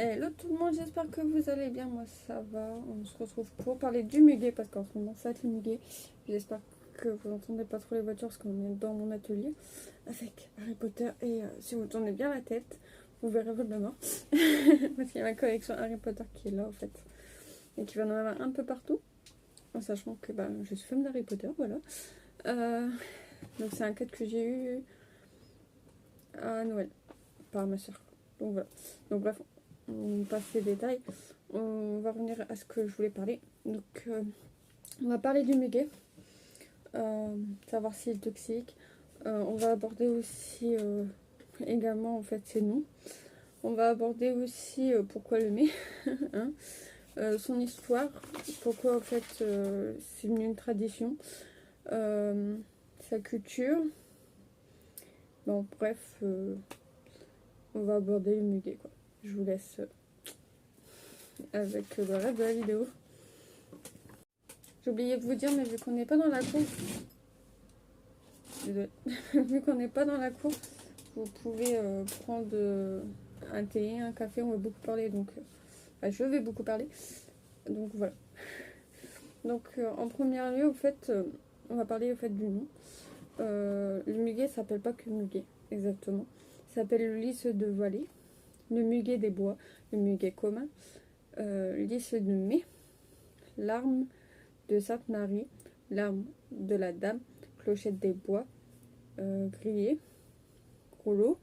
Hello tout le monde, j'espère que vous allez bien, moi ça va. On se retrouve pour parler du muguet parce qu'en ce moment ça va être le muguet. J'espère que vous n'entendez pas trop les voitures parce qu'on est dans mon atelier avec Harry Potter et si vous tournez bien la tête, vous verrez vraiment parce qu'il y a ma collection Harry Potter qui est là en fait et qui va en avoir un peu partout en sachant que je suis fan d'Harry Potter, voilà. Donc c'est un cadeau que j'ai eu à Noël par ma soeur. Donc voilà. Donc bref, on passe les détails. On va revenir à ce que je voulais parler. Donc on va parler du muguet. Savoir s'il est toxique. On va aborder aussi également en fait ses noms. On va aborder aussi pourquoi le met. Hein, son histoire. Pourquoi en fait c'est une tradition. Sa culture. Bon bref. On va aborder le muguet quoi. Je vous laisse avec le reste de la vidéo. J'ai oublié de vous dire, mais vu qu'on n'est pas dans la cour, désolée. Vu qu'on n'est pas dans la cour, vous pouvez prendre un thé, un café, on va beaucoup parler, donc je vais beaucoup parler. Donc voilà. Donc en premier lieu, au fait, on va parler au fait du nom. Le muguet s'appelle pas que muguet, exactement. Il s'appelle le lys de vallée, le muguet des bois, le muguet commun, lys de mai, l'arme de Sainte-Marie, l'arme de la dame, clochette des bois, grillé, rouleau.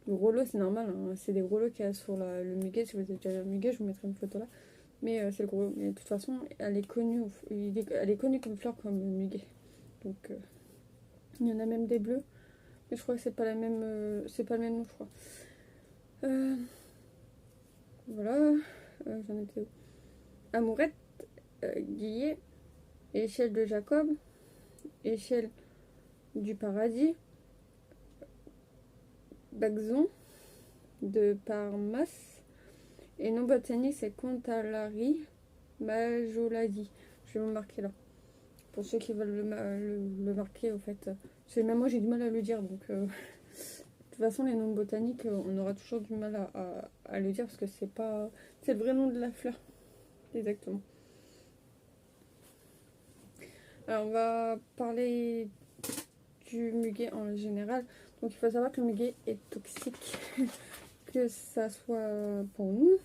Le rouleau c'est normal, hein, c'est des rouleaux qu'il y a sur le muguet. Si vous avez déjà vu le muguet, je vous mettrai une photo là. Mais c'est le rouleau. Mais de toute façon, elle est connue comme fleur comme le muguet. Donc il y en a même des bleus. Mais je crois que c'est pas la même, c'est pas le même nom, je crois. Voilà. J'en étais où? Amourette, Guillet, échelle de Jacob, échelle du paradis, Baxon de Parmas, et nom botanique c'est Contalari majoladi. Je vais me marquer là. Pour ceux qui veulent le marquer, au fait. Même moi j'ai du mal à le dire, donc de toute façon les noms botaniques, on aura toujours du mal à le dire parce que c'est pas. C'est le vrai nom de la fleur. Exactement. Alors on va parler du muguet en général. Donc il faut savoir que le muguet est toxique. Que ça soit pour nous,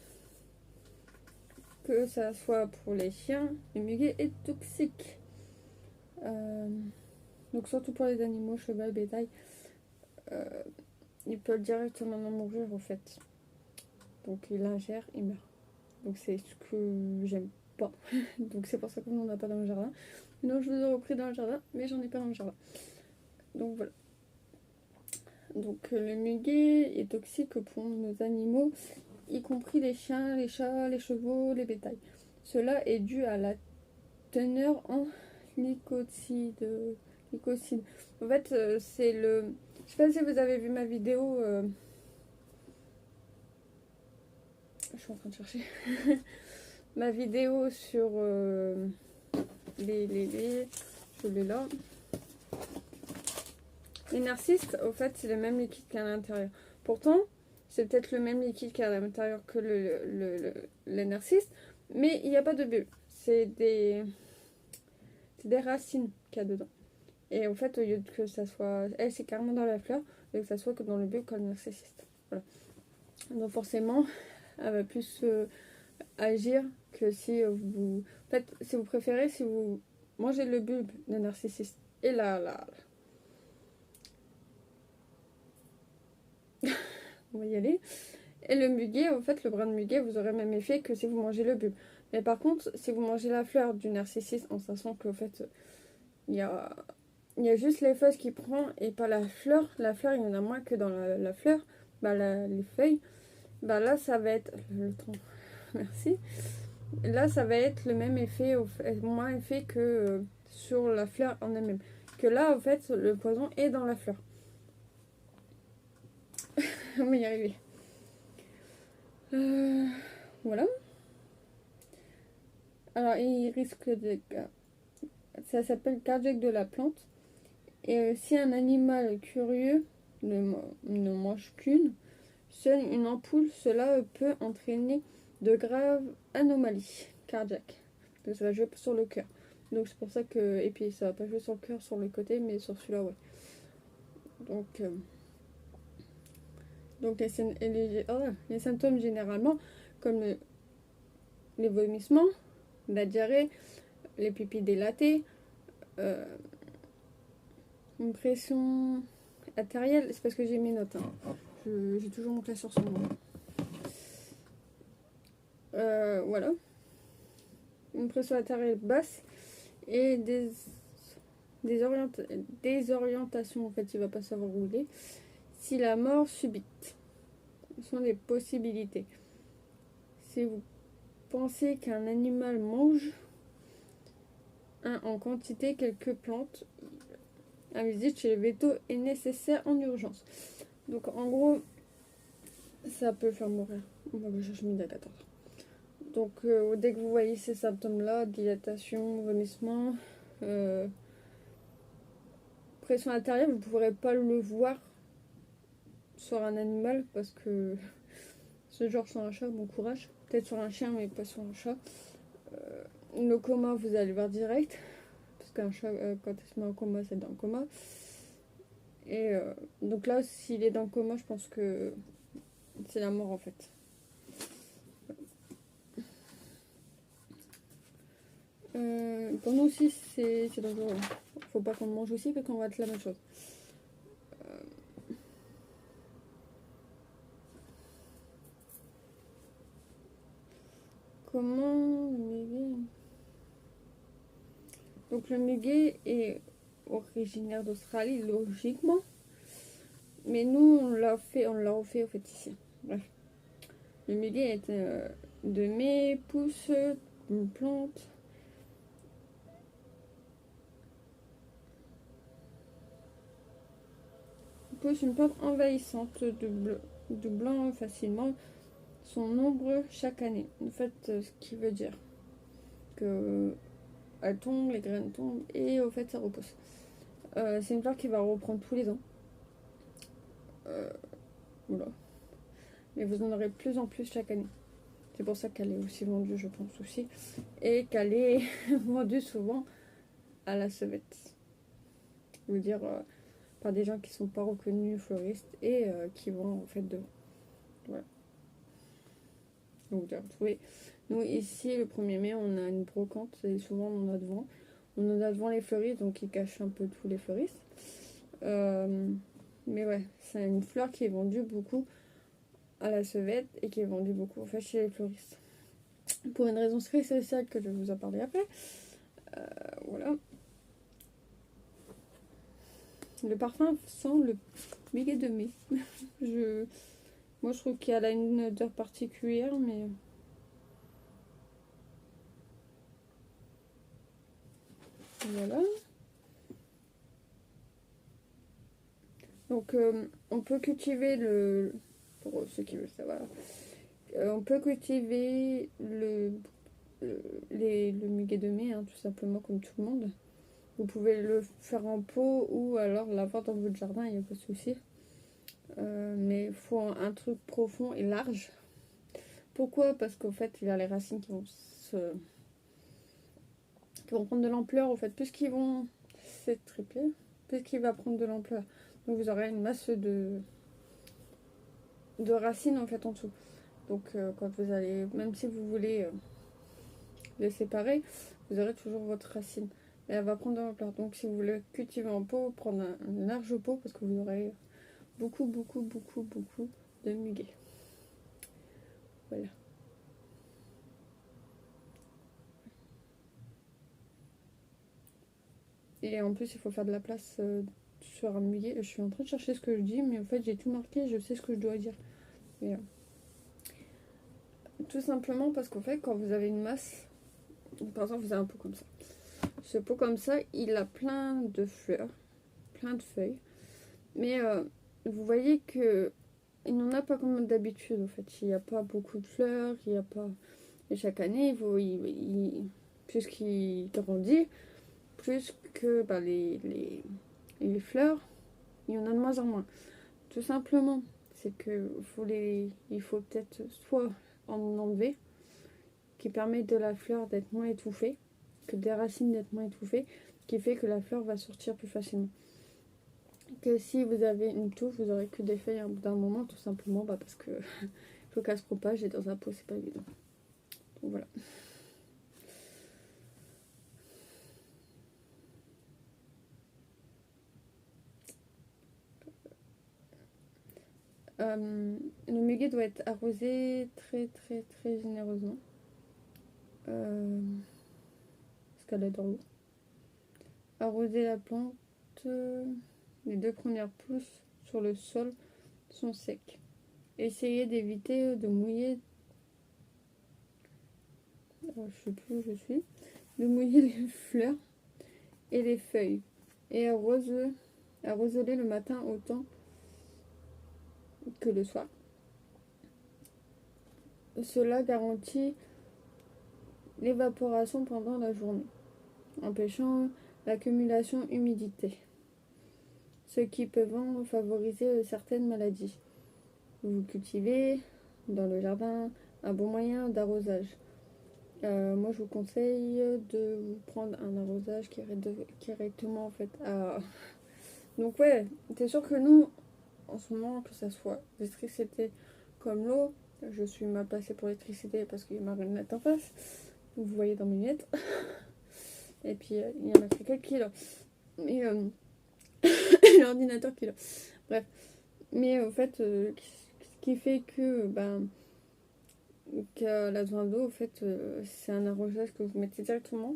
que ça soit pour les chiens, le muguet est toxique. Donc surtout pour les animaux, cheval, bétail, ils peuvent directement en mourir en fait. Donc ils l'ingèrent, ils meurent. Donc c'est ce que j'aime pas. Donc c'est pour ça qu'on n'en a pas dans le jardin. Sinon je vous aurais pris dans le jardin, mais j'en ai pas dans le jardin. Donc voilà. Donc le muguet est toxique pour nos animaux, y compris les chiens, les chats, les chevaux, les bétails. Cela est dû à la teneur en licocide. En fait, c'est le. Je sais pas si vous avez vu ma vidéo. Je suis en train de chercher. Ma vidéo sur les. Je l'ai là. Les narcisses, au fait, c'est le même liquide qu'à l'intérieur. Pourtant, c'est peut-être le même liquide qu'à l'intérieur que le narcisse, mais il n'y a pas de bulle. C'est des racines qu'il y a dedans. Et en fait, au lieu que ça soit. Elle, c'est carrément dans la fleur, au lieu que ça soit que dans le bulbe comme le narcissiste. Voilà. Donc, forcément, elle va plus agir que si vous. En fait, si vous préférez, si vous mangez le bulbe d'un narcissiste et là. On va y aller. Et le muguet, en fait, le brin de muguet, vous aurez le même effet que si vous mangez le bulbe. Mais par contre, si vous mangez la fleur du narcissiste, en sachant qu'en fait, il y a juste les feuilles qui prend et pas la fleur. La fleur, il y en a moins que dans la fleur. Les feuilles. Là, ça va être. Le tronc. Merci. Là, ça va être le même effet, moins effet que sur la fleur en elle-même. Que là, en fait, le poison est dans la fleur. On va y arriver. Voilà. Alors, il risque de. Ça s'appelle cardiaque de la plante. Et si un animal curieux ne mange qu'une, Seule une ampoule, cela peut entraîner de graves anomalies cardiaques. Donc ça va jouer sur le cœur. Donc c'est pour ça que... Et puis ça va pas jouer sur le cœur sur le côté, mais sur celui-là, ouais. Donc les symptômes généralement, comme les vomissements, la diarrhée, les pupilles dilatées, une pression artérielle, c'est parce que j'ai mes notes. Hein. J'ai toujours mon classeur sur moi. Voilà. Une pression artérielle basse et des orientations. En fait, il va pas savoir où il est. Si la mort subite, ce sont des possibilités. Si vous pensez qu'un animal mange en quantité quelques plantes, une visite chez le véto est nécessaire en urgence. Donc en gros, ça peut faire mourir. On va chercher midi à 14. Donc dès que vous voyez ces symptômes-là, dilatation, vomissement, pression artérielle, vous ne pourrez pas le voir sur un animal parce que ce genre sur un chat, bon courage. Peut-être sur un chien, mais pas sur un chat. Le coma, vous allez le voir direct. Parce qu'un chat, quand il se met en coma, c'est dans le coma. Et donc là, s'il est dans le coma, je pense que c'est la mort en fait. Pour nous aussi, c'est dangereux. Faut pas qu'on le mange aussi parce qu'on va être la même chose. Comment le muguet... Donc le muguet est originaire d'Australie, logiquement. Mais nous, on l'a refait en fait ici. Bref. Le muguet est de mai, pousse une plante. Pousse une plante envahissante de blanc facilement. Sont nombreux chaque année. En fait, ce qui veut dire que elle tombe, les graines tombent et au fait ça repousse. C'est une fleur qui va reprendre tous les ans. Voilà. Mais vous en aurez de plus en plus chaque année. C'est pour ça qu'elle est aussi vendue, je pense aussi. Et qu'elle est vendue souvent à la sauvette. Je veux dire, par des gens qui sont pas reconnus fleuristes et qui vont en fait devant. Voilà. Donc vous retrouvez. Nous ici le 1er mai on a une brocante et souvent on en a devant. On en a devant les fleuristes donc ils cachent un peu tous les fleuristes. Mais ouais, c'est une fleur qui est vendue beaucoup à la sauvette et qui est vendue beaucoup en fait chez les fleuristes. Pour une raison très spéciale que je vais vous en parler après. Voilà. Le parfum sent le muguet de mai. Moi je trouve qu'elle a une odeur particulière mais... Voilà. Donc on peut cultiver pour ceux qui veulent savoir, on peut cultiver le muguet de mai, hein, tout simplement comme tout le monde. Vous pouvez le faire en pot ou alors l'avoir dans votre jardin, il n'y a pas de souci. Mais il faut un truc profond et large. Pourquoi? Parce qu'en fait, il y a les racines qui vont prendre de l'ampleur. En fait, plus qu'il va prendre de l'ampleur. Donc vous aurez une masse de racines en fait en dessous. Donc quand vous allez, même si vous voulez les séparer, vous aurez toujours votre racine. Mais elle va prendre de l'ampleur. Donc si vous voulez cultiver en pot, prendre un large pot parce que vous aurez beaucoup de muguet. Voilà. Et en plus il faut faire de la place sur un muguet. Je suis en train de chercher ce que je dis, mais en fait j'ai tout marqué, je sais ce que je dois dire. Et, tout simplement parce qu'en fait quand vous avez une masse, par exemple vous avez un pot comme ça. Ce pot comme ça, il a plein de fleurs, plein de feuilles. Mais vous voyez que il n'en a pas comme d'habitude en fait. Il n'y a pas beaucoup de fleurs, il n'y a pas... Et chaque année, plus qu'il grandit, plus que les fleurs, il y en a de moins en moins. Tout simplement, c'est que il faut peut-être soit en enlever, qui permet de la fleur d'être moins étouffée, que des racines d'être moins étouffées, qui fait que la fleur va sortir plus facilement. Que si vous avez une touffe, vous aurez que des feuilles au bout d'un moment, tout simplement parce que il faut qu'elle se propage et dans un pot c'est pas évident. Donc voilà. Le muguet doit être arrosé très très très généreusement. Parce qu'elle adore l'eau. Arroser la plante, les 2 premières pousses sur le sol sont secs. Essayez d'éviter de mouiller, je sais plus où je suis, de mouiller les fleurs et les feuilles. Et arrosez-les le matin autant que le soir. Cela garantit l'évaporation pendant la journée, empêchant l'accumulation d'humidité, ce qui peut favoriser certaines maladies. Vous cultivez dans le jardin un bon moyen d'arrosage. Moi je vous conseille de vous prendre un arrosage qui est directement en fait à... Donc ouais, c'est sûr que nous, en ce moment, que ça soit l'électricité comme l'eau, je suis mal placée pour l'électricité parce qu'il y a ma lunette en face. Vous voyez dans mes lunettes. Et puis il y en a que quelques kilos. Mais l'ordinateur qui est là. Bref. Mais en fait, ce qui fait que la zone d'eau, en fait, c'est un arrosage que vous mettez directement.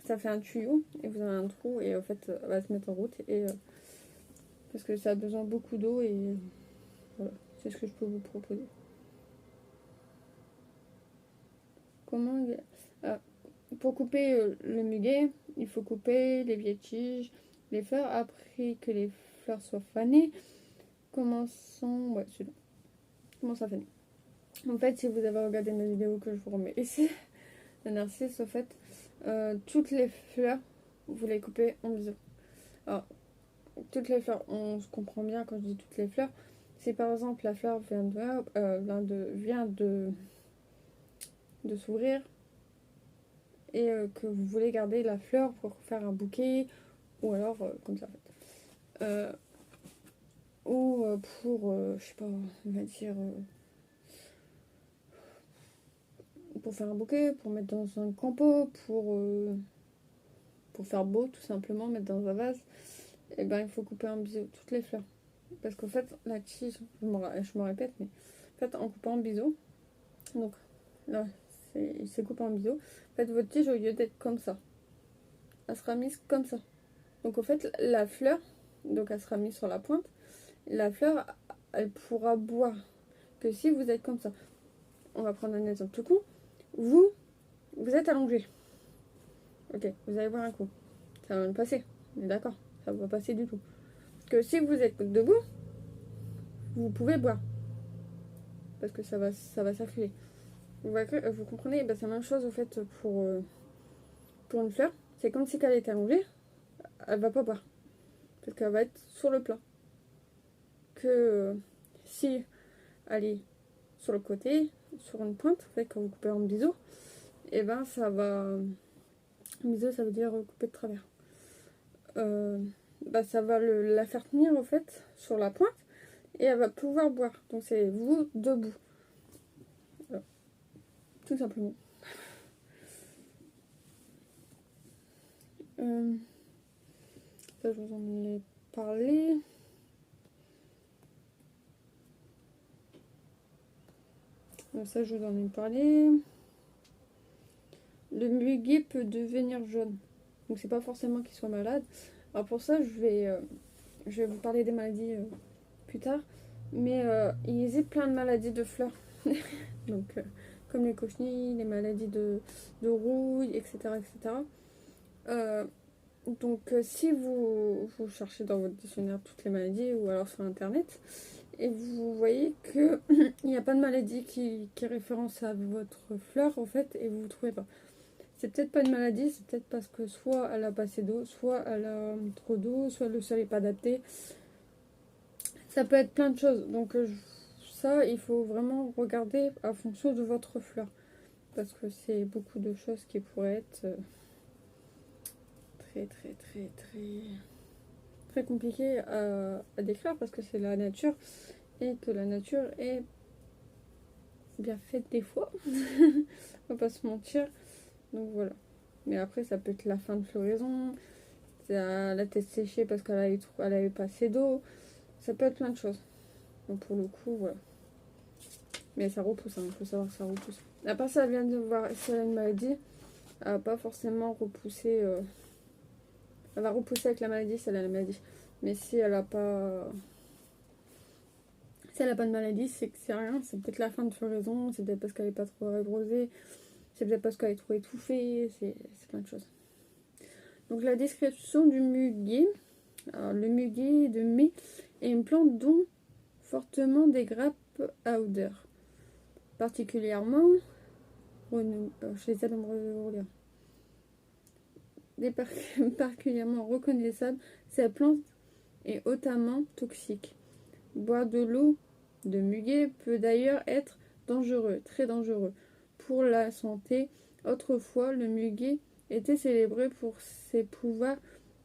Ça fait un tuyau et vous avez un trou et en fait, elle va se mettre en route. Et parce que ça a besoin de beaucoup d'eau et voilà, c'est ce que je peux vous proposer. Comment pour couper le muguet, il faut couper les vieilles tiges, les fleurs après que les fleurs soient fanées. Commençons à faner. En fait, si vous avez regardé ma vidéo que je vous remets ici, le narcisse, en fait, toutes les fleurs, vous les coupez en biseau. Alors, toutes les fleurs, on se comprend bien quand je dis toutes les fleurs. Si par exemple la fleur vient de s'ouvrir et que vous voulez garder la fleur pour faire un bouquet, ou alors comme ça en fait. Ou pour, je sais pas, on va dire, pour faire un bouquet, pour mettre dans un compo, pour faire beau tout simplement, mettre dans un vase, et ben il faut couper un biseau, toutes les fleurs. Parce qu'en fait, la tige, je me répète, mais en fait, en coupant en biseau, donc là, c'est coupé en biseau, en fait, votre tige, au lieu d'être comme ça, elle sera mise comme ça. Donc en fait, la fleur, donc elle sera mise sur la pointe, la fleur, elle pourra boire que si vous êtes comme ça. On va prendre un exemple tout con. Vous êtes allongé. Ok, vous allez boire un coup. Ça va me passer. On est d'accord, ça va pas passer du tout. Que si vous êtes debout, vous pouvez boire. Parce que ça va circuler. Vous comprenez, c'est la même chose en fait pour une fleur. C'est comme si elle est allongée, elle va pas boire. Parce qu'elle va être sur le plat. Que si elle est sur le côté, sur une pointe, en fait, quand vous coupez en biseau, et ça va... Biseau, ça veut dire couper de travers. Ça va la faire tenir en fait sur la pointe et elle va pouvoir boire. Donc c'est vous debout. Voilà. Tout simplement. Ça, je vous en ai parlé. Ça, je vous en ai parlé. Le muguet peut devenir jaune. Donc c'est pas forcément qu'il soit malade. Alors pour ça, je vais vous parler des maladies plus tard. Mais il existe plein de maladies de fleurs. Donc comme les cochenilles, les maladies de rouille, etc. Donc si vous cherchez dans votre dictionnaire toutes les maladies ou alors sur internet et vous voyez que il n'y a pas de maladie qui référence à votre fleur en fait et vous ne trouvez pas. C'est peut-être pas une maladie, c'est peut-être parce que soit elle a pas assez d'eau, soit elle a trop d'eau, soit le sol n'est pas adapté. Ça peut être plein de choses. Donc ça, il faut vraiment regarder à fonction de votre fleur. Parce que c'est beaucoup de choses qui pourraient être très compliquées à décrire. Parce que c'est la nature. Et que la nature est bien faite des fois. On va pas se mentir. Donc voilà. Mais après, ça peut être la fin de floraison. La tête séchée parce qu'elle avait pas assez d'eau. Ça peut être plein de choses. Donc pour le coup, voilà. Mais ça repousse, il faut savoir que ça repousse. À part ça, elle vient de voir si elle a une maladie. Elle va pas forcément repousser. Elle va repousser avec la maladie si elle a la maladie. Mais si elle a pas. Si elle a pas de maladie, c'est que c'est rien. C'est peut-être la fin de floraison. C'est peut-être parce qu'elle est pas trop arrosée. C'est peut-être parce qu'elle est trop étouffée. C'est plein de choses. Donc la description du muguet. Alors, le muguet de mai est une plante dont fortement des grappes à odeur. Particulièrement, je les aide à me relire. Particulièrement reconnaissable, cette plante est hautement toxique. Boire de l'eau de muguet peut d'ailleurs être dangereux, très dangereux pour la santé. Autrefois, le muguet était célébré pour ses pouvoirs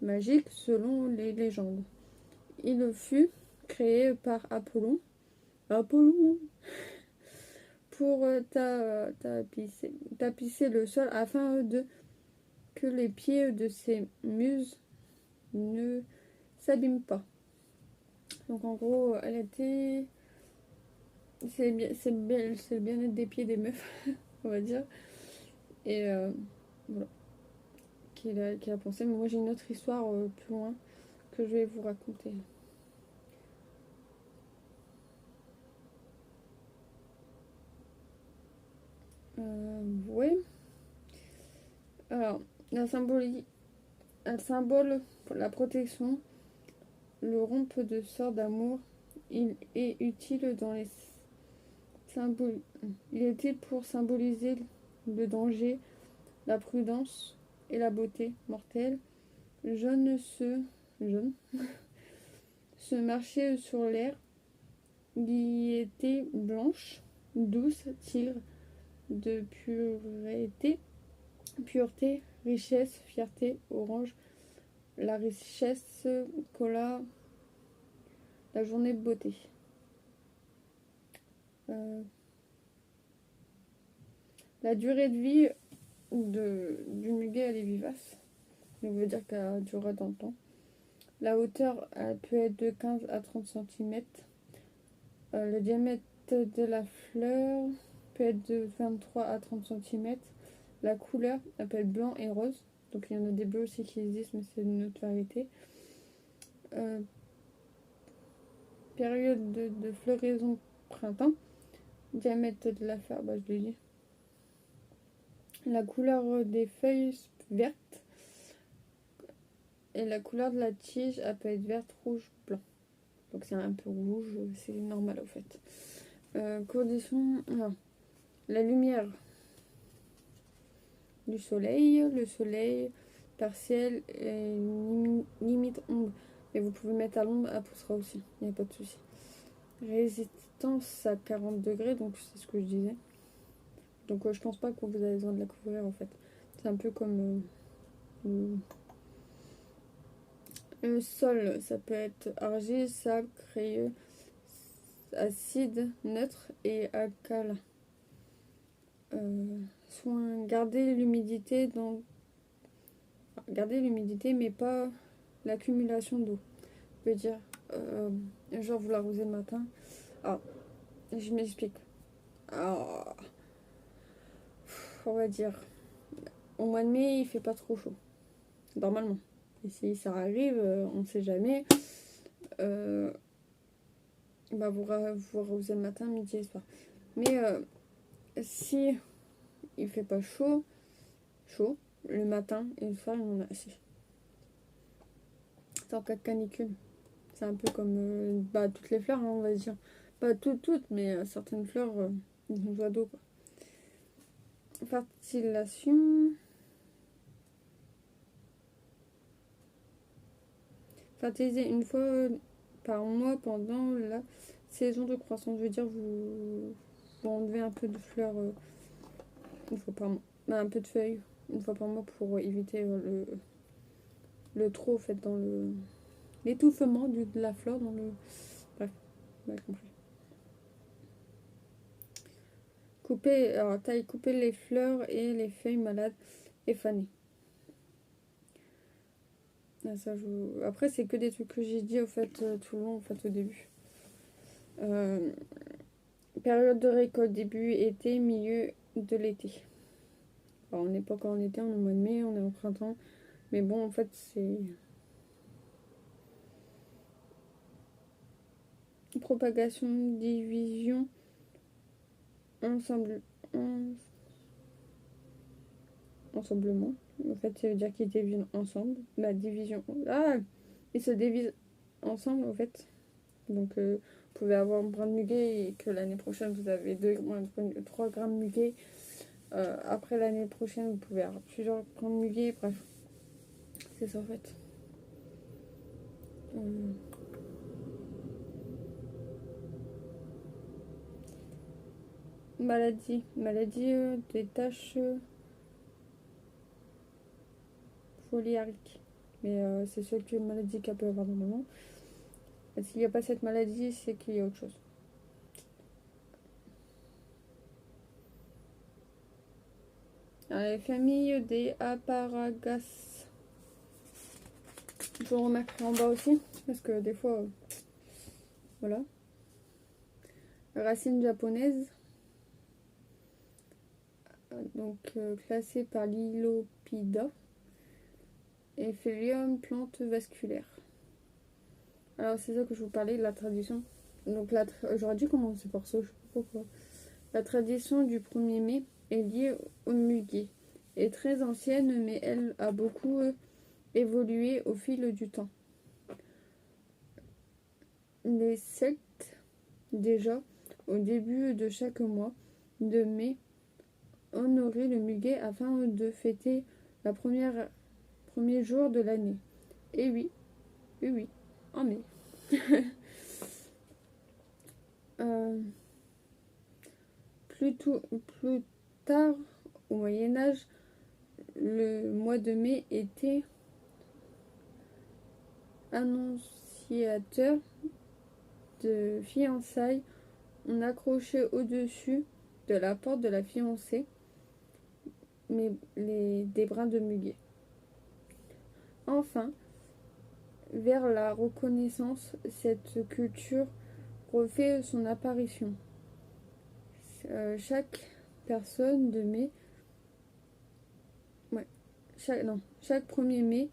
magiques selon les légendes. Il fut créé par Apollon pour tapisser le sol afin que les pieds de ses muses ne s'abîment pas. Donc en gros, elle était... C'est le bien-être des pieds des meufs, on va dire. Et voilà, qu'il a pensé. Mais moi j'ai une autre histoire plus loin que je vais vous raconter. Ouais. Alors, elle symbole la protection, le rompe de sort d'amour. Il est utile dans les symboles. Il est utile pour symboliser le danger, la prudence et la beauté mortelle. Jaune se marchait sur l'air, qui était blanche, douce, tigre de pureté, richesse, fierté, orange. La richesse colla la journée de beauté. La durée de vie du muguet, elle est vivace. Ça veut dire qu'elle durera dans le temps. La hauteur elle peut être de 15 à 30 cm. Le diamètre de la fleur peut être de 23 à 30 cm. La couleur elle peut être blanc et rose. Donc il y en a des bleus aussi qui existent, mais c'est une autre variété. Période de floraison printemps. Diamètre de la fleur, je l'ai dit. La couleur des feuilles vertes. Et la couleur de la tige, elle peut être verte, rouge, blanc. Donc c'est un peu rouge, c'est normal au fait. Conditions. Non. La lumière du soleil, le soleil partiel et limite ombre. Et vous pouvez mettre à l'ombre, elle poussera aussi, il n'y a pas de souci. Résistance à 40 degrés, donc c'est ce que je disais. Donc je pense pas que vous avez besoin de la couvrir en fait. C'est un peu comme le sol, ça peut être argile, sable, crayeux, acide, neutre et alcalin. Soin, garder l'humidité mais pas l'accumulation d'eau. Je veux dire, genre vous l'arrosez le matin. Ah, je m'explique. Ah, on va dire, au mois de mai, il fait pas trop chaud. Normalement. Et si ça arrive, on ne sait jamais. Vous arrosez le matin, midi et soir. Mais si il fait pas chaud, le matin et le soir, il en a assez. C'est en cas de canicule. C'est un peu comme toutes les fleurs, on va dire. Pas toutes, mais certaines fleurs, ils ont besoin d'eau. Fertilisation. Fertiliser une fois par mois pendant la saison de croissance. Je veux dire, vous enlevez un peu de fleurs une fois par mois. Ben, un peu de feuilles une fois par mois pour éviter le trop, en fait, dans l'étouffement de la fleur dans le... Bref, vous avez compris. Couper les fleurs et les feuilles malades et fanées. Ah, ça, après, c'est que des trucs que j'ai dit, au fait, tout le long, en fait, au début. Période de récolte, début été, milieu de l'été. Alors, on n'est pas encore en été, on est au mois de mai, on est au printemps. Mais bon, en fait, c'est... Propagation, division, ensemblement. En fait, ça veut dire qu'ils divisent ensemble. La division... Ah, ils se divisent ensemble, en fait. Donc, vous pouvez avoir un brin de muguet et que l'année prochaine, vous avez 3 grammes de muguet. Après l'année prochaine, vous pouvez avoir plusieurs grammes de muguet. Bref, c'est ça, en fait. Maladie des taches foliariques. Mais c'est seule maladie qu'elle peut avoir normalement. S'il n'y a pas cette maladie, c'est qu'il y a autre chose. Les familles des Asparagus. Je remarquerai en bas aussi, parce que des fois, voilà. Racines japonaises. Donc classées par l'Ilopida. Et Phélium, plante vasculaire. Alors c'est ça que je vous parlais de la tradition. Donc j'aurais dû commencer par ça, je sais pas pourquoi. La tradition du 1er mai est liée au muguet. Est très ancienne, mais elle a beaucoup évolué au fil du temps. Les Celtes, déjà, au début de chaque mois de mai, honoraient le muguet afin de fêter le premier jour de l'année. Et oui, en mai. Plus tard, au Moyen-Âge, le mois de mai était annonciateur de fiançailles. On accrochait au-dessus de la porte de la fiancée des brins de muguet. Enfin, vers la Renaissance, cette culture refait son apparition. Chaque personne de mai, chaque 1er mai,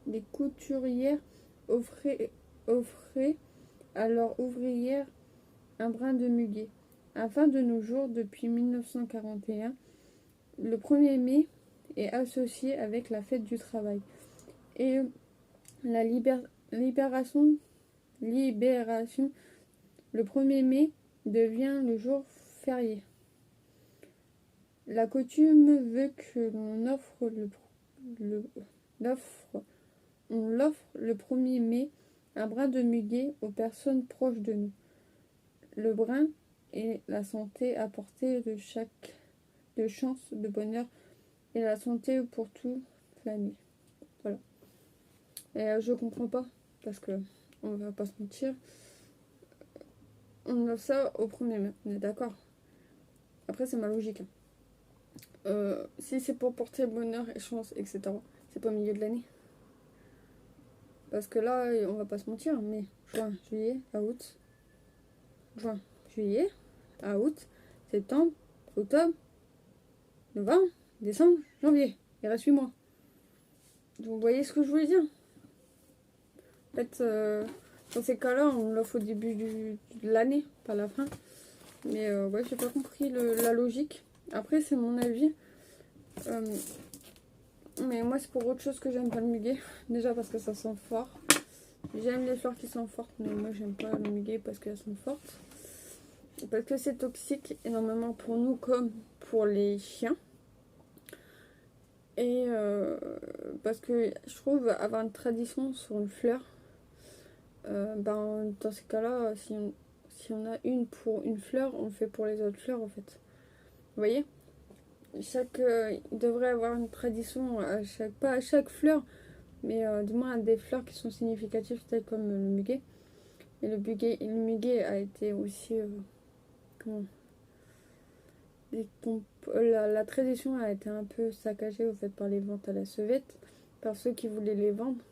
les couturières offraient à leurs ouvrières un brin de muguet. Enfin, de nos jours, depuis 1941, le 1er mai est associé avec la fête du travail. Et la libération, le 1er mai devient le jour férié. La coutume veut que l'on offre le 1er mai un brin de muguet aux personnes proches de nous. Le brin est la santé apportée de chance, de bonheur et la santé pour toute l'année. Voilà. Et je comprends pas, parce que on va pas se mentir, on a ça au 1er mai, on est d'accord. Après c'est ma logique. Si c'est pour porter bonheur et chance, etc., c'est pas au milieu de l'année. Parce que là, on va pas se mentir, mais juin, juillet, août, septembre, octobre, novembre, décembre, janvier. Il reste 8 mois. Vous voyez ce que je voulais dire? En fait, dans ces cas-là, on l'offre au début de l'année, pas à la fin. Mais ouais, j'ai pas compris la logique. Après, c'est mon avis. Mais moi, c'est pour autre chose que j'aime pas le muguet. Déjà parce que ça sent fort. J'aime les fleurs qui sont fortes, mais moi, j'aime pas le muguet parce qu'elles sont fortes. Parce que c'est toxique, énormément pour nous comme pour les chiens. Et parce que je trouve avoir une tradition sur une fleur, ben, dans ces cas-là, si on a une pour une fleur, on le fait pour les autres fleurs en fait. Vous voyez? Il devrait avoir une tradition à chaque, pas à chaque fleur, mais du moins à des fleurs qui sont significatives, telles comme le muguet. Et le muguet a été aussi, comment, la tradition a été un peu saccagée au fait par les ventes à la sauvette, par ceux qui voulaient les vendre.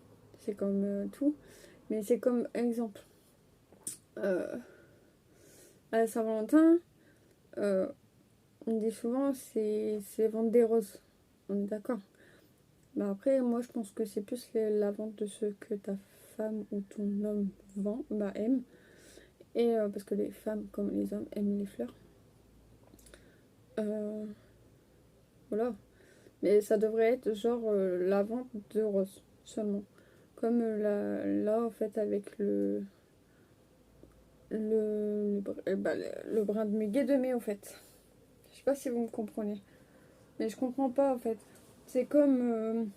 C'est comme tout, mais c'est comme exemple. Euh, à la Saint-Valentin, euh, on dit souvent c'est vendre des roses. On est d'accord. Bah après, moi je pense que c'est plus la vente de ce que ta femme ou ton homme vend, bah aime. Et parce que les femmes comme les hommes aiment les fleurs. Euh, voilà. Mais ça devrait être genre la vente de roses seulement. Comme là en fait avec le brin de muguet de mai en fait. Je sais pas si vous me comprenez. Mais je comprends pas en fait. C'est comme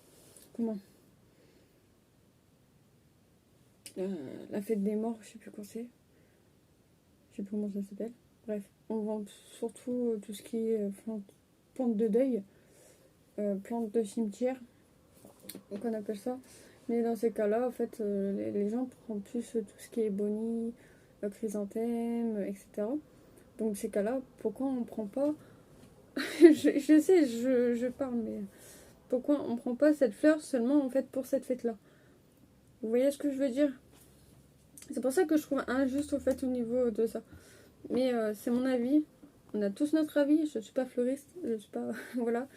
comment la fête des morts, je sais plus quand c'est. Je sais plus comment ça s'appelle. Bref, on vend surtout tout ce qui est plantes de deuil, plantes de cimetière, donc on appelle ça. Mais dans ces cas-là, en fait, les gens prennent plus tout ce qui est bonnie, chrysanthème, etc. Donc ces cas-là, pourquoi on prend pas je sais, je parle, mais pourquoi on prend pas cette fleur seulement en fait pour cette fête-là? Vous voyez ce que je veux dire? C'est pour ça que je trouve injuste au fait au niveau de ça. Mais c'est mon avis. On a tous notre avis. Je suis pas fleuriste. Je suis pas. Voilà.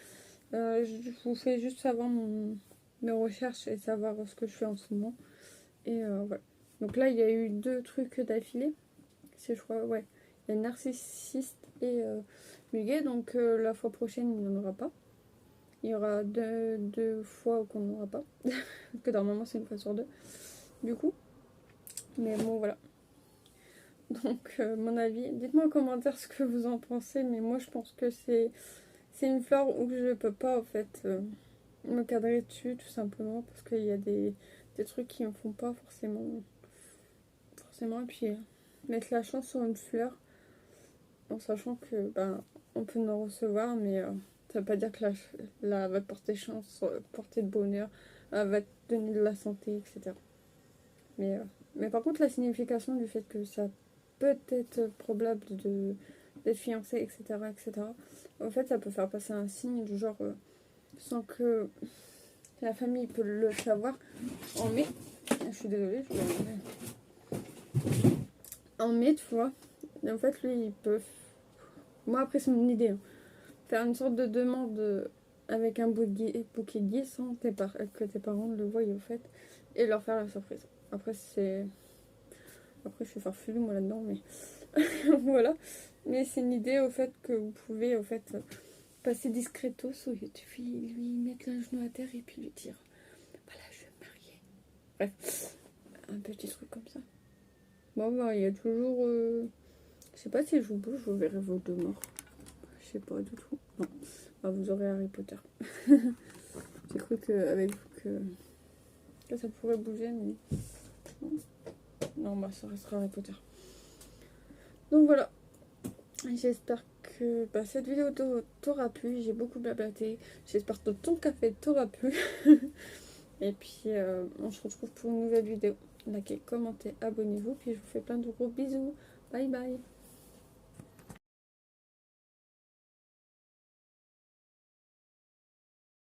Je vous fais juste savoir mes recherches et savoir ce que je fais en ce moment. Et voilà. Donc là, il y a eu 2 trucs d'affilée. C'est, je crois, ouais. Il y a Narcissiste et Muguet. Donc la fois prochaine, il n'y en aura pas. Il y aura deux fois qu'on n'aura pas. Parce que normalement, c'est une fois sur 2. Du coup. Mais bon, voilà. Donc, mon avis, dites-moi en commentaire ce que vous en pensez, mais moi je pense que c'est une fleur où je peux pas en fait me cadrer dessus tout simplement parce qu'il y a des trucs qui me font pas forcément. Et puis, mettre la chance sur une fleur en sachant que ben, on peut en recevoir, mais ça veut pas dire que la va te porter chance, porter de bonheur, va te donner de la santé, etc. Mais par contre, la signification du fait que ça peut être probable d'être fiancé, etc., etc., en fait, ça peut faire passer un signe du genre, sans que la famille peut le savoir, en mai. Je suis désolée, en mai, tu vois. En fait, lui, il peut. Moi, après, c'est mon idée. Hein. Faire une sorte de demande avec un bouquet de gui sans que tes parents le voient, au fait, et leur faire la surprise. Après, je suis farfelue moi là-dedans, mais voilà. Mais c'est une idée au fait que vous pouvez au fait passer discretos au lieu de lui mettre un genou à terre et puis lui dire voilà, je vais me marier. Bref, un petit truc comme ça. Bon, bah, il y a toujours. Je sais pas si je vous bouge, vous verrez vos 2 morts. Je sais pas du tout. Non, bah, vous aurez Harry Potter. J'ai cru qu'avec vous que ça pourrait bouger, mais non, bah ça restera Harry Potter. Donc voilà. J'espère que cette vidéo t'aura plu. J'ai beaucoup blablaté. J'espère que ton café t'aura plu. Et puis, on se retrouve pour une nouvelle vidéo. Likez, commentez, abonnez-vous. Puis je vous fais plein de gros bisous. Bye bye.